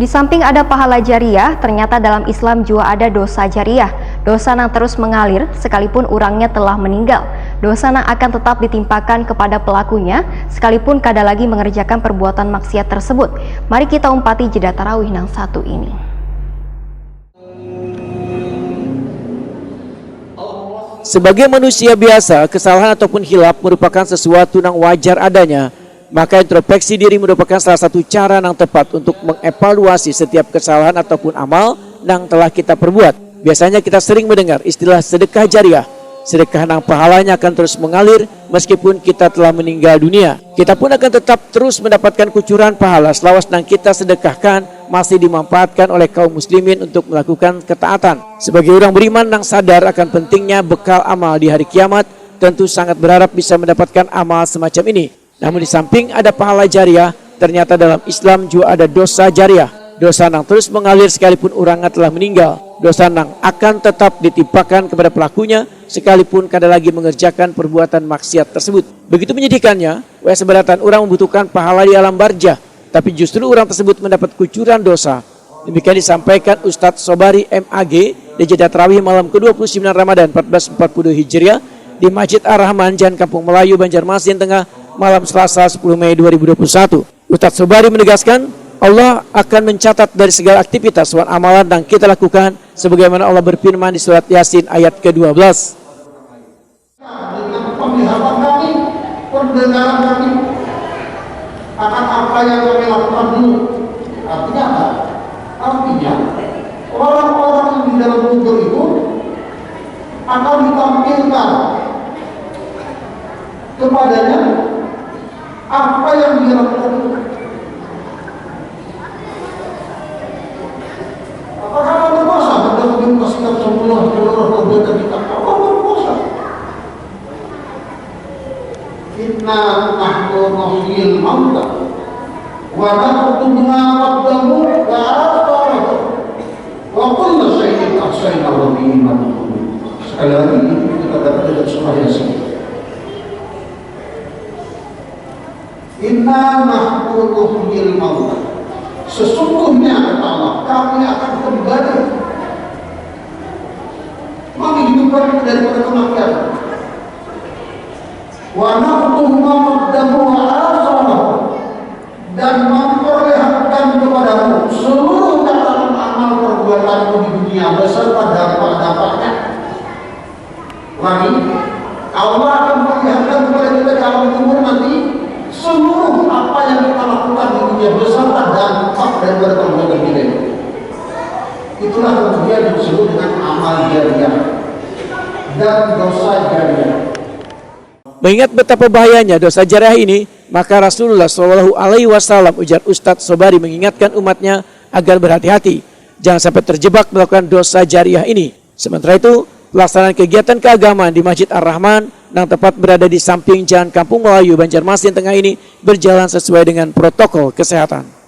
Di samping ada pahala jariah, ternyata dalam Islam juga ada dosa jariah. Dosa yang terus mengalir sekalipun orangnya telah meninggal. Dosa yang akan tetap ditimpakan kepada pelakunya sekalipun kada lagi mengerjakan perbuatan maksiat tersebut. Mari kita umpati jeda tarawih yang satu ini. Sebagai manusia biasa, kesalahan ataupun khilaf merupakan sesuatu yang wajar adanya. Maka introspeksi diri merupakan salah satu cara yang tepat untuk mengevaluasi setiap kesalahan ataupun amal yang telah kita perbuat. Biasanya kita sering mendengar istilah sedekah jariah. Sedekah yang pahalanya akan terus mengalir meskipun kita telah meninggal dunia. Kita pun akan tetap terus mendapatkan kucuran pahala selawas yang kita sedekahkan masih dimanfaatkan oleh kaum muslimin untuk melakukan ketaatan. Sebagai orang beriman yang sadar akan pentingnya bekal amal di hari kiamat, tentu sangat berharap bisa mendapatkan amal semacam ini. Namun di samping ada pahala jariah, ternyata dalam Islam juga ada dosa jariah. Dosa yang terus mengalir sekalipun orangnya telah meninggal. Dosa yang akan tetap ditimpakan kepada pelakunya sekalipun kada lagi mengerjakan perbuatan maksiat tersebut. Begitu menyedihkannya, seberatan orang membutuhkan pahala di alam barzah, tapi justru orang tersebut mendapat kucuran dosa. Demikian disampaikan Ustadz Sobari MAG di jeda tarawih malam ke-29 Ramadan 1442 Hijriah di Masjid Ar-Rahman, Jalan Kampung Melayu, Banjarmasin Tengah, malam Selasa 10 Mei 2021. Ustadz Sobari menegaskan, Allah akan mencatat dari segala aktivitas dan amalan yang kita lakukan sebagaimana Allah berfirman di surat Yasin ayat ke-12. Dengan penglihatan kami, pendengaran kami akan apa yang kami lakukan dulu. Artinya apa? Artinya orang-orang yang di dalam kubur itu akan ditampilkan kepadanya apa yang dia lakukan. Apakah Allah berkuasa? Dalam mengimpaskan semua perbuatan kita. Allah berkuasa. Inna nahnu nuhyil mauta wa naktubu ma qaddamu wa atharahum wa kullu shay'in ahsaynahu bi imamin. Sekali lagi kita dapat dari surah Yasin. Inna nahnu nuhyil mauta. Sesungguhnya kata Allah, kami akan kembali menghidupkan daripada kematian. Wa naktubu ma qaddamu wa atharahum, dan memperlihatkan kepadamu seluruh catatan amal perbuatanmu di dunia beserta dampak-dampaknya. Lagi, Allah akan memperlihatkan kepada kita dalam kubur nanti seluruh apa yang kita lakukan di dunia beserta dampak daripada perbuatan kita. Itulah kemudian disebut dengan amal jariah dan dosa jariah. Mengingat betapa bahayanya dosa jariah ini, maka Rasulullah SAW, ujar Ustadz Sobari, mengingatkan umatnya agar berhati-hati, jangan sampai terjebak melakukan dosa jariah ini. Sementara itu, pelaksanaan kegiatan keagamaan di Masjid Ar-Rahman yang tepat berada di samping Jalan Kampung Melayu, Banjarmasin Tengah ini berjalan sesuai dengan protokol kesehatan.